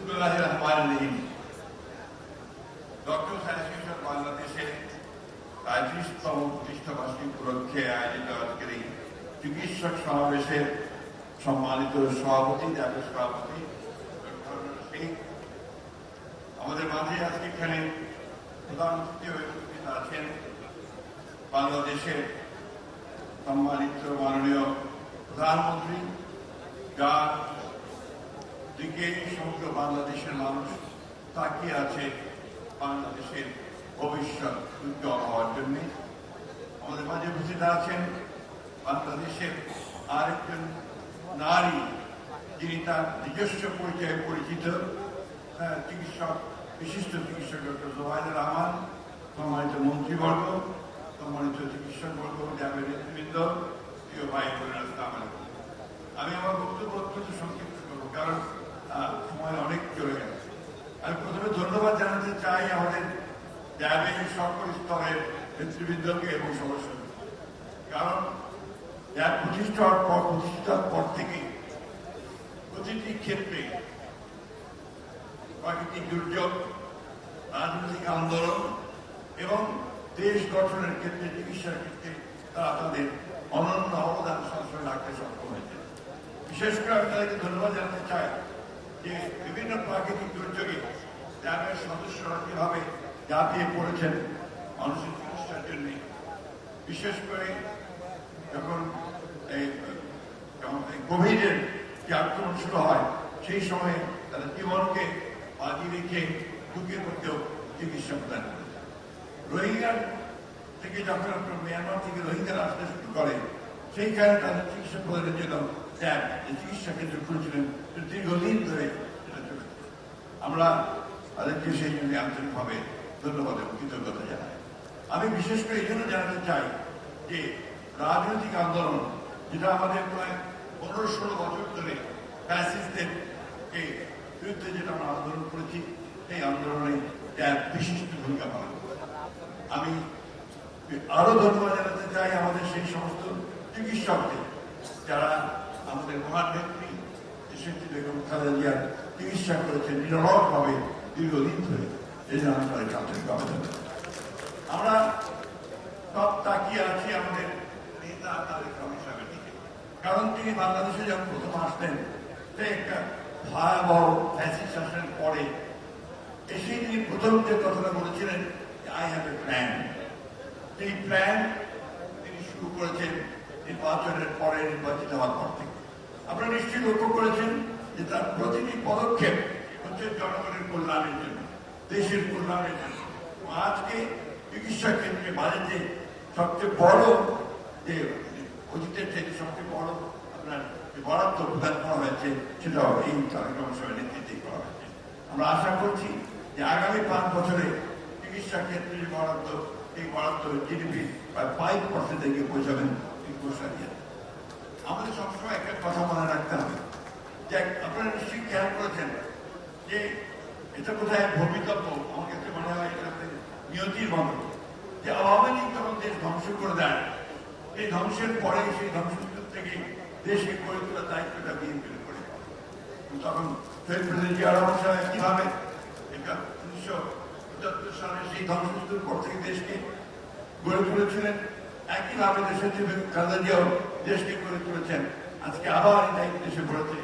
বিসমিল্লাহির-রহমানির-রহিম। Doctors association বাংলাদেশের ৩৫তম প্রতিষ্ঠাবার্ষিকী উপলক্ষে আয়োজিত আজকের এই চিকিৎসক সমাবেশের সম্মানিত সভাপতি, জাতীয় সভাপতি আমাদের মাঝে আজকে এখানে প্রধান অতিথি হয়ে উপস্থিত আছেন বাংলাদেশের সম্মানিত মাননীয় প্রধানমন্ত্রী, যার দিকে সমগ্র বাংলাদেশের মানুষ তাকিয়ে আছে বাংলাদেশের ভবিষ্যৎ উজ্জ্বল হওয়ার জন্য। আমাদের মাঝে উপস্থিত আছেন বাংলাদেশের আরেকজন নারী, যিনি তার নিজস্ব পরিচয়ে পরিচিত, চিকিৎসক, বিশিষ্ট চিকিৎসক ডক্টর জোবাইদা রহমান। সম্মানিত মন্ত্রীবর্গ, সম্মানিত চিকিৎসকবর্গ, ল্যাবের নেতৃবৃন্দ, প্রিয় ভাই বোনেরা, আসসালামু আলাইকুম। আমি আমার বক্তব্য অত্যন্ত সংক্ষিপ্ত করবো, কারণ সময় অনেক চলে গেছে। আমি প্রথমে ধন্যবাদ জানাতে চাই আমাদের ল্যাবের সকল স্তরের নেতৃবৃন্দকে এবং সদস্যদের, কারণ ল্যাব প্রতিষ্ঠার পর থেকে প্রতিটি ক্ষেত্রে প্রাকৃতিক দুর্যোগ, রাজনৈতিক আন্দোলন এবং দেশ গঠনের ক্ষেত্রে, চিকিৎসার ক্ষেত্রে তারা তাদের অনন্য অবদান সবসময় রাখতে সক্ষম হয়েছে। বিশেষ করে আমি তাদেরকে ধন্যবাদ জানাতে চাই যে বিভিন্ন প্রাকৃতিক দুর্যোগে ল্যাবের সদস্যরা কিভাবে ঝাঁপিয়ে পড়েছেন মানুষের চিকিৎসার জন্য। বিশেষ করে যখন কোভিডের যে আক্রমণ শুরু হয়, সেই সময়ে তারা জীবনকে বাজি রেখে ঝুঁকির মধ্যেও চিকিৎসা প্রদান করেছে। রোহিঙ্গার থেকে যখন আপনার মিয়ানমার থেকে রোহিঙ্গারা আসতে শুরু করে, সেইখানে তাদের চিকিৎসা প্রদানের জন্য চিকিৎসা কেন্দ্র খুলেছিলেন, দীর্ঘদিন ধরে সেটা চলেছে। আমরা তাদেরকে সেই জন্য আন্তরিকভাবে ধন্যবাদ এবং কৃতজ্ঞতা জানাই। আমি বিশেষ করে এই জন্য জানাতে চাই যে রাজনৈতিক আন্দোলন, যেটা আমাদের প্রায় 15-16 বছর ধরে ফ্যাসিস্টদের বিরুদ্ধে যেটা আমরা আন্দোলন করেছি, সেই আন্দোলনে বিশিষ্ট ভূমিকা পালন করে। আমি আরো ধন্যবাদ জানাতে চাই আমাদের সেই সমস্ত চিকিৎসকদের, যারা আমাদের মহান নেত্রী দেশনেত্রী বেগম খালেদা জিয়ার চিকিৎসা করেছেন নিরলসভাবে দীর্ঘদিন ধরে। এই জন্য আমি তাদেরকে আন্তরিকভাবে ধন্যবাদ। আমরা সব তাকিয়ে আছি আমাদের নেতা তারেক রহমান সাহেবের দিকে, কারণ তিনি বাংলাদেশে যখন প্রথম আসলেন, সে একটা ভয়াবহ ফ্যাসিস্ট শাসনের পরে এসে তিনি প্রথম যে কথাটা বলেছিলেন, আই হ্যাভ এ প্ল্যান। এই প্ল্যান তিনি শুরু করেছেন নির্বাচনের পরে, নির্বাচিত হওয়ার পর থেকে। আপনারা নিশ্চয়ই লক্ষ্য করেছেন যে তার প্রতিটি পদক্ষেপ হচ্ছে জনগণের কল্যাণের জন্য, দেশের কল্যাণের জন্য। আজকে চিকিৎসা কেন্দ্রে বাজেটে সবচেয়ে বড় যে অতীতের থেকে সবচেয়ে বড় আপনার যে বরাদ্দ প্রদান করা হয়েছে, সেটা এই তারেক রহমান সাহেবের নেতৃত্বেই করা হয়েছে। আমরা আশা করছি যে আগামী 5 বছরে চিকিৎসা ক্ষেত্রে বরাদ্দ, এই বরাদ্দ জিডিপি প্রায় 5% গিয়ে পৌঁছাবেন এই ঘোষণা দিয়ে। আমাদের সবসময় একটা কথা মনে রাখতে হবে যে আপনারা নিশ্চয়ই খেয়াল করেছেন যে এটা কোথায় ভবিতব্য, আমার কাছে মনে হয় এটা নিয়তির মতো, যে আওয়ামী লীগ যখন দেশ ধ্বংস করে দেয়, এই ধ্বংসের পরে সেই ধ্বংসস্তূপ থেকে দেশকে গড়ে তোলার দায়িত্বটা বিএনপির উপরে। তখন শহীদ প্রেসিডেন্ট জিয়া রহমান সাহেব কিভাবে এটা 1975 সালে সেই ধ্বংসস্তূপ পর থেকে দেশকে গড়ে তুলেছিলেন, একইভাবে দেশের যে খালেদা জিয়াও দেশকে গড়ে তুলেছেন। আজকে আবার এই দায়িত্ব এসে পড়েছে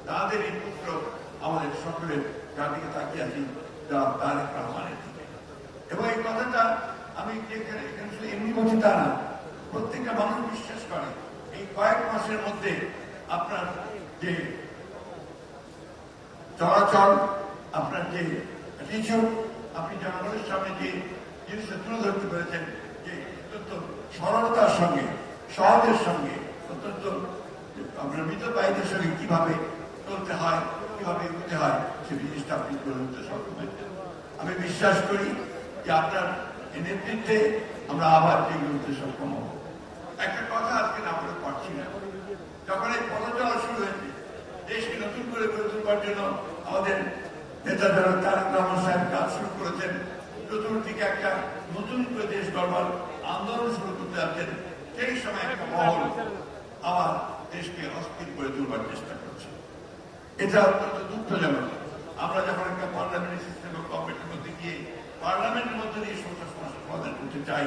তাদের এই পুত্র, আমাদের সকলের জাতিকে তাকিয়ে আছি তারেক রহমানের দিকে। এবং এই কথাটা আমি এখানে শুধু এমনি বলছি তা না, প্রত্যেকটা মানুষ বিশ্বাস করে এই কয়েক মাসের মধ্যে আপনার যে চলাচল, আপনার যে কিছু আপনি জনগণের সামনে যে জিনিসটা তুলে ধরতে পেরেছেন, যে অত্যন্ত সরলতার সঙ্গে, সহজের সঙ্গে, অত্যন্ত আপনার মৃতবাহীদের সঙ্গে কিভাবে চলতে হয়, কিভাবে এগোতে হয়, সে জিনিসটা আপনি তুলে ধরতে সক্ষম হয়েছেন। আমি বিশ্বাস করি যে আপনার এই নেতৃত্বে আমরা আবার এগোতে সক্ষম হব। একটা কথা আজকে না বলে পারছি না, যখন এই পথ চলা শুরু হয়েছে, দেশকে নতুন করে গড়ে তুলবার জন্য আমাদের নেতা যারা তারেক রহমান সাহেব কাজ শুরু করেছেন, চতুর্দিকে একটা নতুন করে দেশ গড়বার আন্দোলন শুরু করতে যাচ্ছেন, সেই সময় একটা মহল আবার দেশকে অস্থির করে তুলবার চেষ্টা করছে। এটা অত্যন্ত দুঃখজনক। আমরা যখন একটা পার্লামেন্টারি সিস্টেম গভর্নমেন্টের মধ্যে গিয়ে পার্লামেন্টের মধ্যে দিয়ে সমস্যা সমাধান করতে চাই,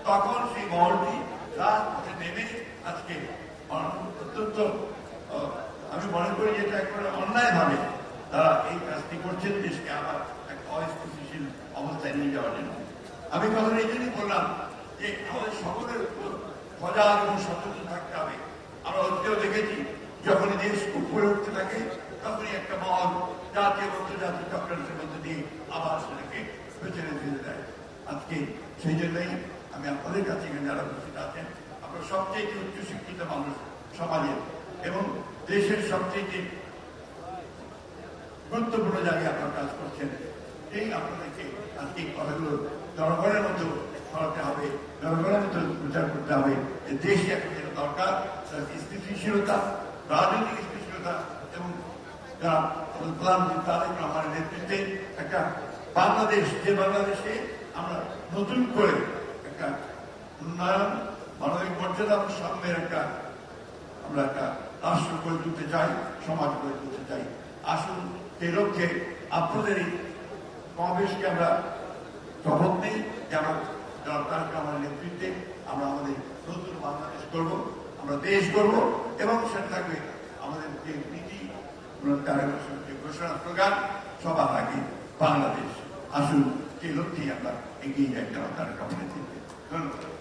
তখন সেই মহলটি রাজপথে নেমে আজকে অত্যন্ত আমি মনে করি যে এটা একেবারে অন্যায়ভাবে তারা এই কাজটি করছেন, দেশকে আবার একটা অস্থিতিশীল অবস্থায় নিয়ে যাওয়ার জন্য। আমি কথা এই জন্যই বললাম যে আমাদের সকলের সজাগ এবং সচেতন থাকতে হবে। আমরা অতীতেও দেখেছি যখন দেশ উপরে উঠতে থাকে তখনই একটা মহল জাতীয় এবং আন্তর্জাতিক চক্রান্তের মধ্যে দিয়ে আবার সেটাকে পেছনে ফেলে দেয়। আজকে সেই জন্যই আমি আপনাদের কাছে এখানে যারা উপস্থিত আছেন, আপনারা সবচেয়ে উচ্চশিক্ষিত মানুষ সমাজের এবং দেশের সবচেয়ে গুরুত্বপূর্ণ জায়গায় আপনারা কাজ করছেন। এই আপনাদেরকে আজকে এই কথাগুলো জনগণের মতো ছড়াতে হবে, জনগণের মতো প্রচার করতে হবে যে দেশে এখন যেটা দরকার স্থিতিশীলতা, রাজনৈতিক স্থিতিশীলতা এবং যারা প্রধানমন্ত্রী তারেক রহমানের নেতৃত্বে একটা বাংলাদেশ, যে বাংলাদেশে আমরা নতুন করে একটা উন্নয়ন, মানবিক মর্যাদা এবং সাম্যের আমরা একটা রাষ্ট্র গড়ে তুলতে চাই, সমাজ গড়ে তুলতে চাই। আসুন এই লক্ষ্যে আপনাদের এই সমাবেশকে আমরা শপথ নিই যে আমরা তারেক রহমানের নেতৃত্বে আমরা আমাদের নতুন বাংলাদেশ করব, আমরা দেশ করব এবং সেটা থাকবে আমাদের যে নীতি ঘোষণা স্লোগান সবার আগে বাংলাদেশ। আসুন সেই লক্ষ্যেই আমরা এগিয়ে যাই তারেক রহমানের নেতৃত্বে। ধন্যবাদ।